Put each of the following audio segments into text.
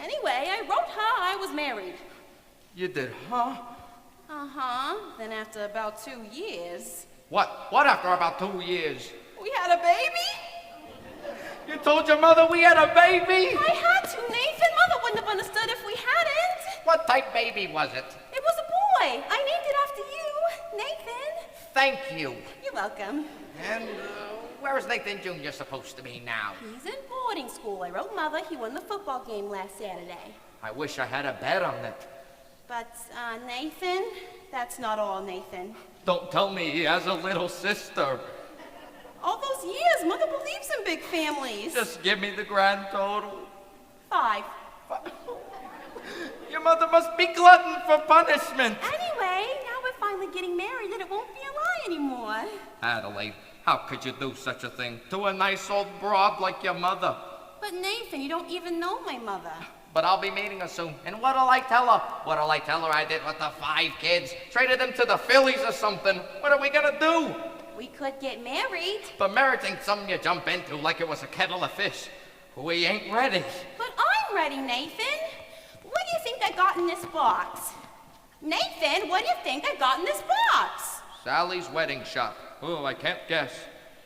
Anyway, I wrote her I was married. You did, huh? Uh-huh. Then after about 2 years... What? What after about 2 years? We had a baby? You told your mother we had a baby? I had to, Nathan. Mother wouldn't have understood if we hadn't. What type baby was it? It was a boy. I named it after you, Nathan. Thank you. You're welcome. And where's Nathan Jr. supposed to be now? He's in boarding school. I wrote Mother. He won the football game last Saturday. I wish I had a bet on it. But, Nathan, that's not all, Nathan. Don't tell me he has a little sister. All those years, Mother believes in big families. Just give me the grand total. 5. Your mother must be glutton for punishment. Anyway, now we're finally getting married and it won't be a lie anymore. Adelaide, how could you do such a thing to a nice old broad like your mother? But Nathan, you don't even know my mother. But I'll be meeting her soon. And what'll I tell her? What'll I tell her I did with the 5 kids? Traded them to the Phillies or something? What are we gonna do? We could get married. But marriage ain't something you jump into like it was a kettle of fish. We ain't ready. But I'm ready, Nathan. What do you think I got in this box? Nathan, what do you think I got in this box? Sally's wedding shop. Oh, I can't guess.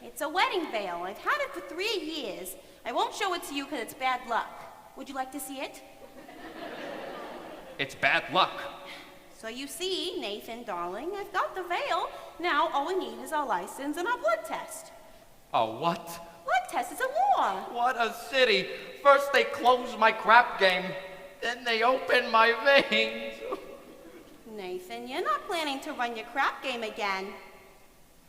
It's a wedding veil. I've had it for 3 years. I won't show it to you because it's bad luck. Would you like to see it? It's bad luck. So you see, Nathan, darling, I've got the veil. Now all we need is our license and our blood test. A what? Blood test is a law. What a city. First they close my crap game, then they open my veins. Nathan, you're not planning to run your crap game again.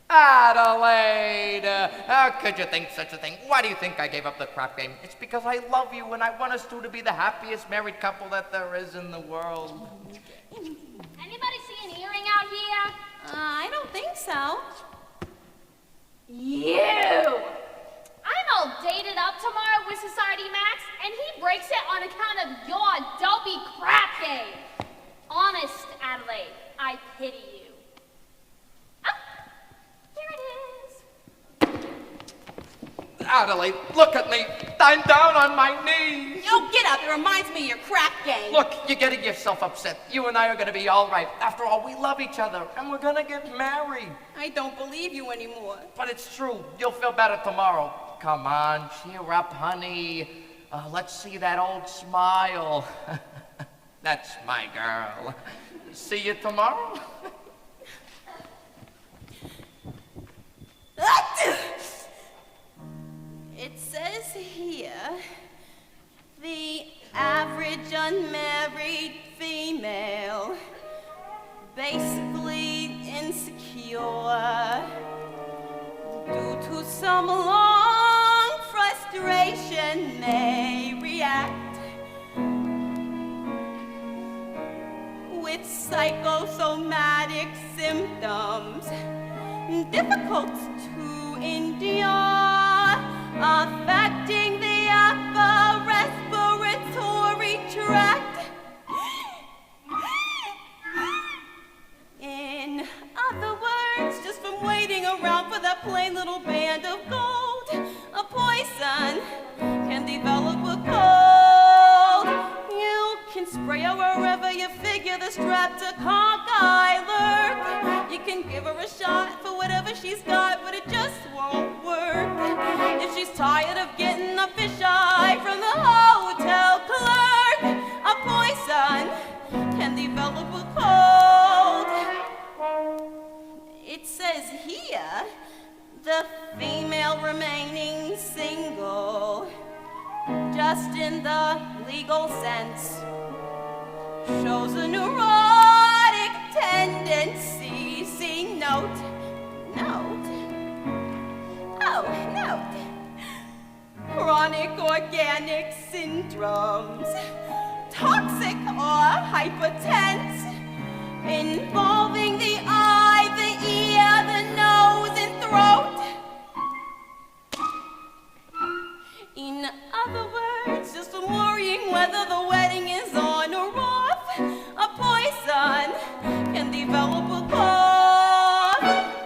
Adelaide! How could you think such a thing? Why do you think I gave up the crap game? It's because I love you and I want us two to be the happiest married couple that there is in the world. Anybody see an earring out here? I don't think so. You! I'm all dated up tomorrow with Society Max, and he breaks it on account of your dopey crap game. Honest, Adelaide, I pity you. Here it is. Adelaide, look at me. I'm down on my knees. Oh, get up. It reminds me of your crap game. Look, you're getting yourself upset. You and I are going to be all right. After all, we love each other, and we're going to get married. I don't believe you anymore. But it's true. You'll feel better tomorrow. Come on, cheer up, honey. Let's see that old smile. That's my girl. See you tomorrow. It says here, the average unmarried female, basically insecure, due to some long frustration may react with psychosomatic symptoms difficult to endure, affecting the upper respiratory tract. In other words, just from waiting around for that plain little band of gold, a poison can develop a cold. You can spray her wherever you figure the strap to cockeye lurk. You can give her a shot for whatever she's got, but it just won't work. If she's tired of getting a fisheye from the hotel clerk, a poison can develop a cold. It says here, the female remaining single, just in the legal sense, shows a neurotic tendency. See, note. Oh, note. Chronic organic syndromes, toxic or hypertense, involving the eye, the ear, the nose, and throat. In other words, just from worrying whether the wedding is on or off, a poison can develop a cough.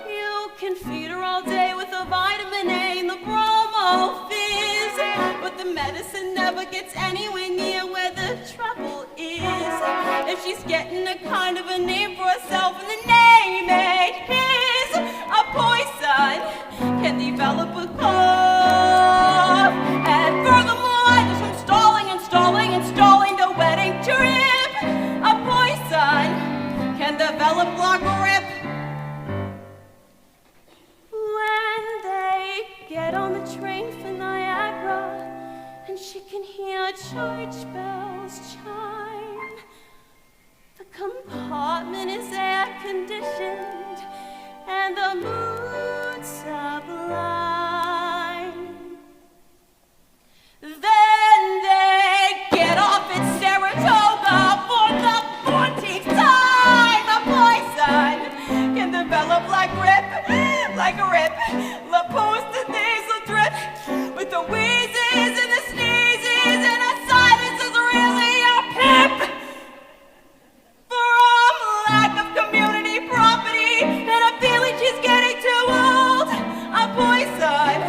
You can feed her all day with the vitamin A and the bromo fizz, but the medicine never gets anywhere near where the she's getting a kind of a name for herself, and the name ain't his. A poison can develop a cough. And furthermore, just from stalling and stalling and stalling the wedding trip, a poison can develop la grip. When they get on the train for Niagara, and she can hear church bells chime, the compartment is air-conditioned, and the mood sublime. Then they get off at Saratoga for the 14th time. A poison can develop like grip, like a rip. La post and nasal drip, with the wheezes and the sneezes, and a silence is really a pip. From lack of community property and a feeling she's getting too old, a poison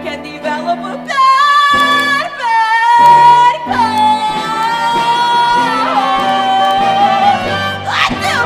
can develop a bad, bad cold. Let's do.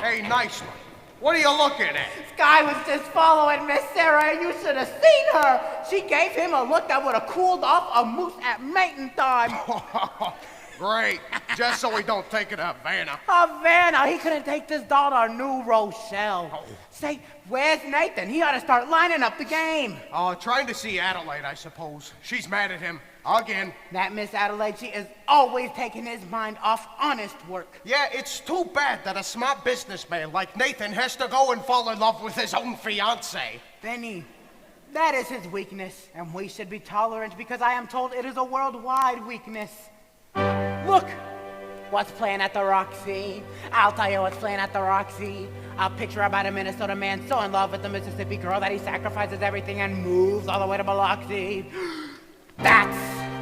Hey, nice one. What are you looking at? Sky was just following Miss Sarah, and you should have seen her. She gave him a look that would have cooled off a moose at mating time. Great. Just so we don't take it to Havana. Havana, he couldn't take this doll to New Rochelle. Say, where's Nathan? He ought to start lining up the game. Trying to see Adelaide, I suppose. She's mad at him. Again. That Miss Adelaide, she is always taking his mind off honest work. Yeah, it's too bad that a smart businessman like Nathan has to go and fall in love with his own fiancée. Benny, that is his weakness, and we should be tolerant because I am told it is a worldwide weakness. Look, what's playing at the Roxy. I'll tell you what's playing at the Roxy. A picture about a Minnesota man so in love with the Mississippi girl that he sacrifices everything and moves all the way to Biloxi. That's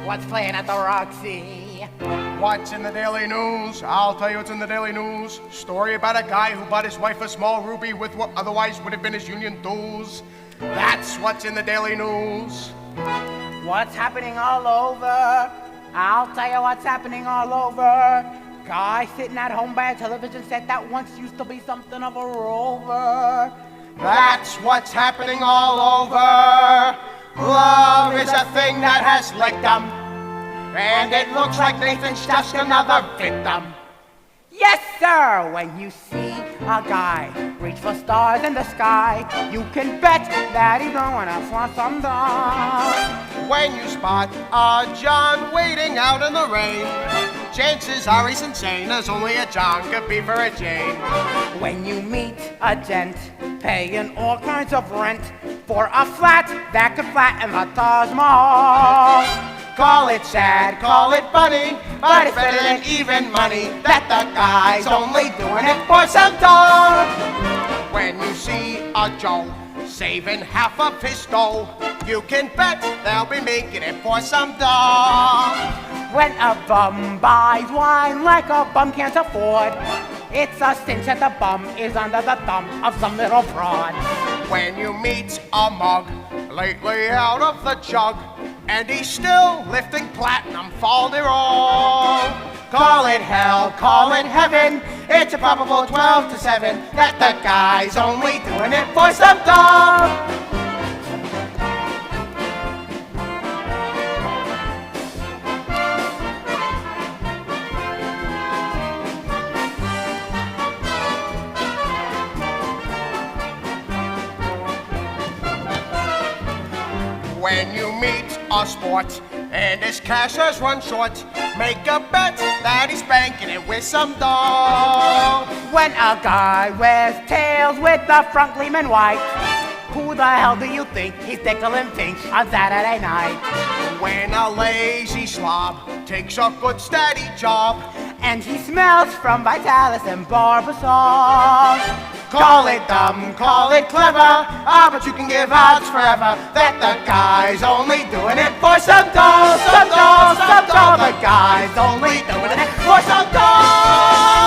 what's playing at the Roxy. What's in the Daily News? I'll tell you what's in the Daily News. Story about a guy who bought his wife a small ruby with what otherwise would have been his union dues. That's what's in the Daily News. What's happening all over? I'll tell you what's happening all over. Guy sitting at home by a television set that once used to be something of a rover. That's what's happening all over. Love is a thing that has licked 'em, and it looks like Nathan's just another victim. Yes, sir! When you see a guy reach for stars in the sky, you can bet that he's gonna flaunt some dough. When you spot a John waiting out in the rain, chances are he's insane, as only a John could be for a Jane. When you meet a gent paying all kinds of rent for a flat that could flatten the Taj Mahal, call it sad, call it funny, but it's better than even money that the guy's only doing it for some dough. When you see a Joe saving half of his dough, you can bet they'll be making it for some dough. When a bum buys wine like a bum can't afford, it's a cinch that the bum is under the thumb of some little fraud. When you meet a mug lately out of the jug, and he's still lifting platinum falderall, call it hell, call it heaven, it's a probable 12 to 7 that the guy's only doing it for some dough. When you meet a sport, and his cash has run short. Make a bet that he's banking it with some dough. When a guy wears tails with the front gleaming white, who the hell do you think he's tickling pink on Saturday night? When a lazy slob takes a good steady job, And he smells from Vitalis and Barbasol. call it dumb, call it clever, but you can give odds forever that the guy's only doing it for some dough, some dough, some dough. The guy's only doing it for some dough.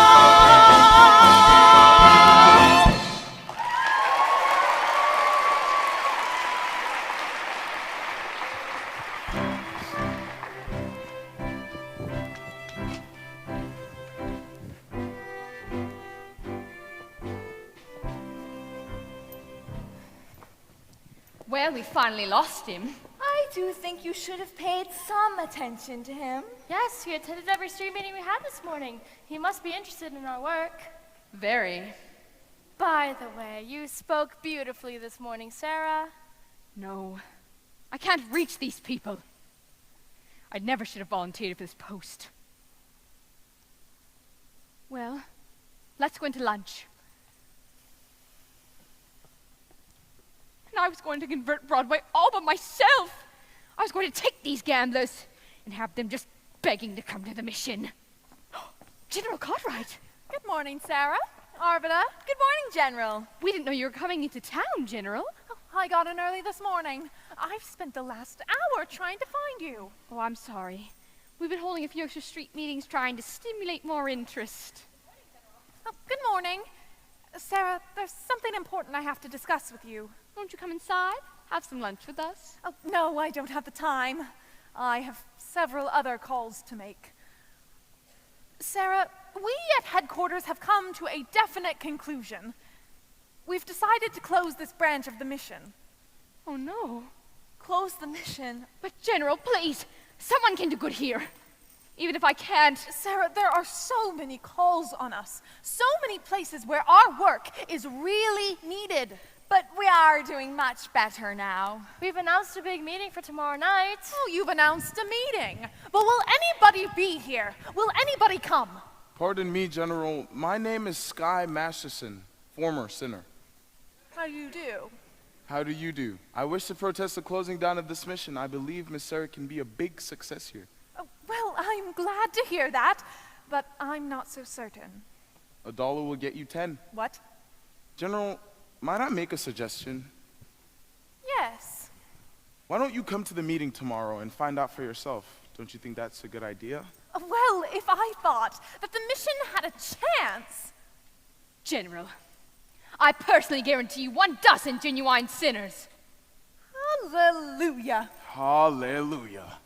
Well, we finally lost him. I do think you should have paid some attention to him. Yes, he attended every street meeting we had this morning. He must be interested in our work. Very. By the way, you spoke beautifully this morning, Sarah. No, I can't reach these people. I never should have volunteered for this post. Well, let's go into lunch. And I was going to convert Broadway all by myself. I was going to take these gamblers and have them just begging to come to the mission. General Cartwright. Good morning, Sarah. Arvida. Good morning, General. We didn't know you were coming into town, General. I got in early this morning. I've spent the last hour trying to find you. Oh, I'm sorry. We've been holding a few extra street meetings trying to stimulate more interest. Oh, good morning. Sarah, there's something important I have to discuss with you. Won't you come inside? Have some lunch with us? Oh, no, I don't have the time. I have several other calls to make. Sarah, we at headquarters have come to a definite conclusion. We've decided to close this branch of the mission. Oh, no. Close the mission? But, General, please, someone can do good here. Even if I can't. Sarah, there are so many calls on us. So many places where our work is really needed. But we are doing much better now. We've announced a big meeting for tomorrow night. Oh, you've announced a meeting. But will anybody be here? Will anybody come? Pardon me, General. My name is Sky Masterson, former sinner. How do you do? How do you do? I wish to protest the closing down of this mission. I believe Miss Sarah can be a big success here. Oh, well, I'm glad to hear that, but I'm not so certain. $1 will get you 10. What? General, might I make a suggestion? Yes. Why don't you come to the meeting tomorrow and find out for yourself? Don't you think that's a good idea? Well, if I thought that the mission had a chance. General, I personally guarantee you 12 genuine sinners. Hallelujah. Hallelujah.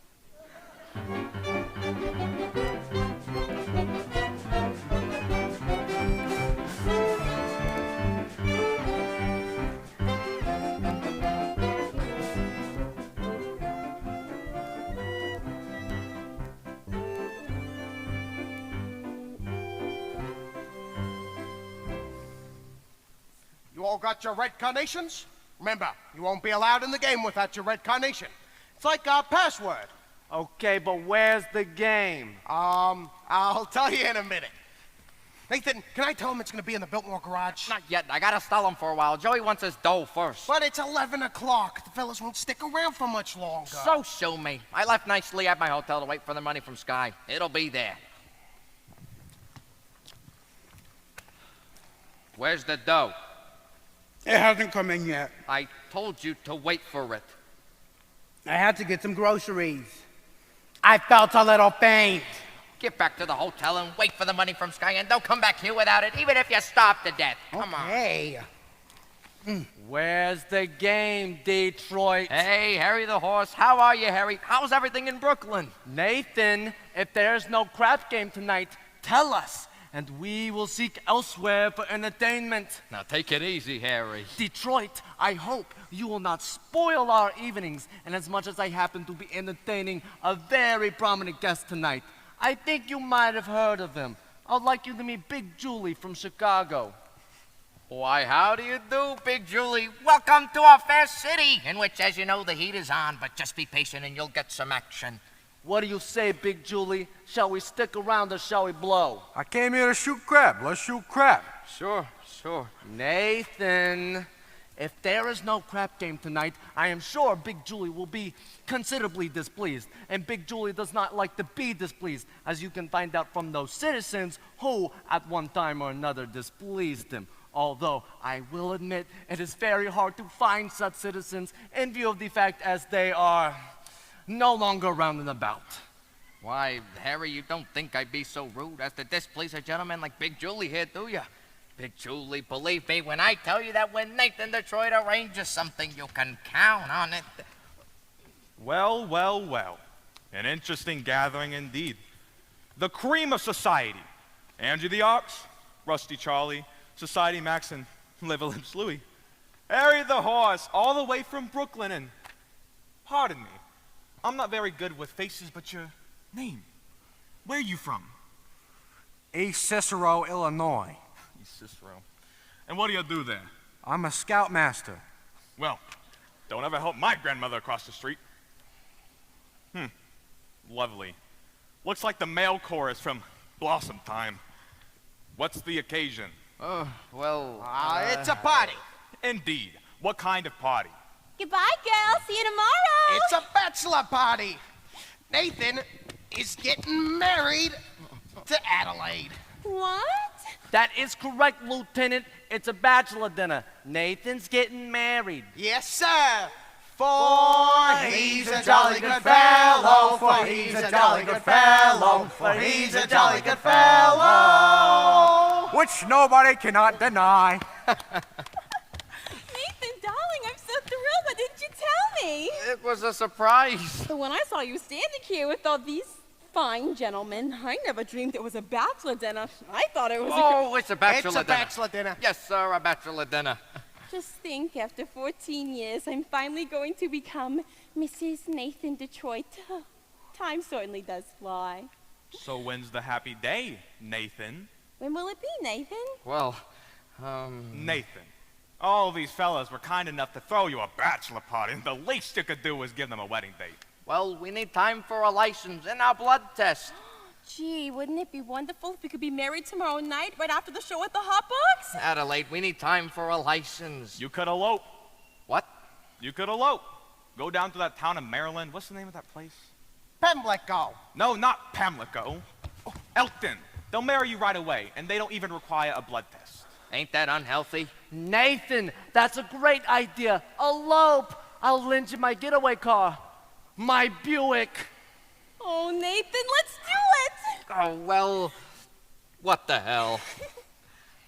You all got your red carnations? Remember, you won't be allowed in the game without your red carnation. It's like our password. Okay, but where's the game? I'll tell you in a minute. Nathan, can I tell him it's gonna be in the Biltmore garage? Not yet. I gotta stall him for a while. Joey wants his dough first. But it's 11 o'clock. The fellas won't stick around for much longer. So sue me. I left nicely at my hotel to wait for the money from Sky. It'll be there. Where's the dough? It hasn't come in yet. I told you to wait for it. I had to get some groceries. I felt a little faint. Get back to the hotel and wait for the money from Sky, and don't come back here without it, even if you starve to death. Come on. Hey. Where's the game, Detroit? Hey, Harry the horse. How are you, Harry? How's everything in Brooklyn? Nathan, if there's no crap game tonight, tell us, and we will seek elsewhere for entertainment. Now take it easy, Harry. Detroit, I hope you will not spoil our evenings, and as much as I happen to be entertaining a very prominent guest tonight, I think you might have heard of him. I'd like you to meet Big Julie from Chicago. Why, how do you do, Big Julie? Welcome to our fair city, in which, as you know, the heat is on, but just be patient and you'll get some action. What do you say, Big Julie? Shall we stick around or shall we blow? I came here to shoot crab. Let's shoot crab. Sure. Nathan, if there is no crap game tonight, I am sure Big Julie will be considerably displeased. And Big Julie does not like to be displeased, as you can find out from those citizens who, at one time or another, displeased him. Although, I will admit, it is very hard to find such citizens in view of the fact as they are no longer round and about. Why, Harry, you don't think I'd be so rude as to displease a gentleman like Big Julie here, do you? Big Julie, believe me when I tell you that when Nathan Detroit arranges something, you can count on it. Well, well, well. An interesting gathering indeed. The cream of society. Andrew the Ox, Rusty Charlie, Society Max, and Liver Lips Louie. Harry the Horse, all the way from Brooklyn, and pardon me, I'm not very good with faces, but your name, where are you from? East Cicero, Illinois. East Cicero. And what do you do there? I'm a scoutmaster. Well, don't ever help my grandmother across the street. Lovely. Looks like the male chorus from Blossom Time. What's the occasion? It's a party. Indeed. What kind of party? Goodbye, girls. See you tomorrow. It's a bachelor party. Nathan is getting married to Adelaide. What? That is correct, Lieutenant. It's a bachelor dinner. Nathan's getting married. Yes, sir. For he's a jolly good fellow, for he's a jolly good fellow, for he's a jolly good fellow. Which nobody cannot deny. Nathan, darling, I'm so thrilled. Why didn't you tell me? It was a surprise. But when I saw you standing here with all these fine gentlemen, I never dreamed it was a bachelor dinner. I thought it was It's a bachelor dinner. It's a bachelor dinner. Yes, sir, a bachelor dinner. Just think, after 14 years, I'm finally going to become Mrs. Nathan Detroit. Time certainly does fly. So when's the happy day, Nathan? When will it be, Nathan? Well, Nathan, all these fellas were kind enough to throw you a bachelor party, and the least you could do was give them a wedding date. well, we need time for a license and our blood test. Gee, wouldn't it be wonderful if we could be married tomorrow night right after the show at the Hot Box? Adelaide, we need time for a license. You could elope. What? You could elope. Go down to that town in Maryland. What's the name of that place? Pimlico. No, not Pamlico. Elkton. They'll marry you right away, and they don't even require a blood test. Ain't that unhealthy? Nathan, that's a great idea. Elope. I'll lend you my getaway car. My Buick. Oh, Nathan, let's do it! Oh, well, what the hell?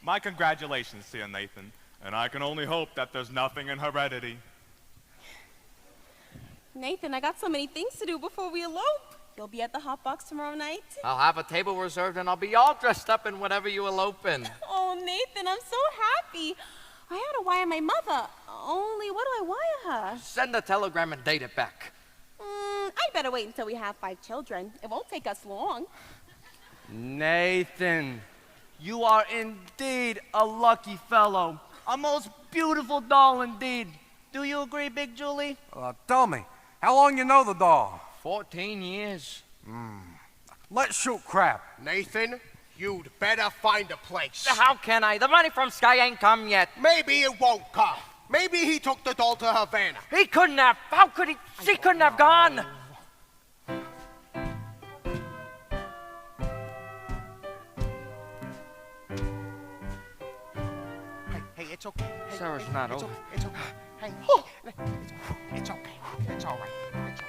My congratulations to you, Nathan. And I can only hope that there's nothing in heredity. Nathan, I got so many things to do before we elope. You'll be at the Hot Box tomorrow night? I'll have a table reserved and I'll be all dressed up in whatever you elope in. Oh, Nathan, I'm so happy. I ought to wire my mother. Only, what do I wire her? Send a telegram and date it back. I'd better wait until we have 5 children. It won't take us long. Nathan, you are indeed a lucky fellow. A most beautiful doll indeed. Do you agree, Big Julie? Tell me, how long you know the doll? 14 years. Let's shoot crap. Nathan, you'd better find a place. How can I? The money from Sky ain't come yet. Maybe it won't come. Maybe he took the doll to Havana. He couldn't have. How could he? She couldn't have gone. Hey, it's okay. Hey, Sarah's hey, not it's over. Okay. It's okay. Hey, it's okay. It's all right. It's okay.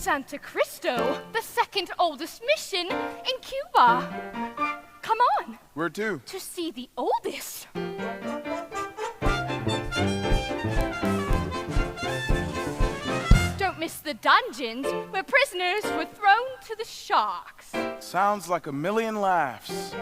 Santa Cristo, the second oldest mission in Cuba. Come on. Where to? To see the oldest. Don't miss the dungeons where prisoners were thrown to the sharks. Sounds like a million laughs.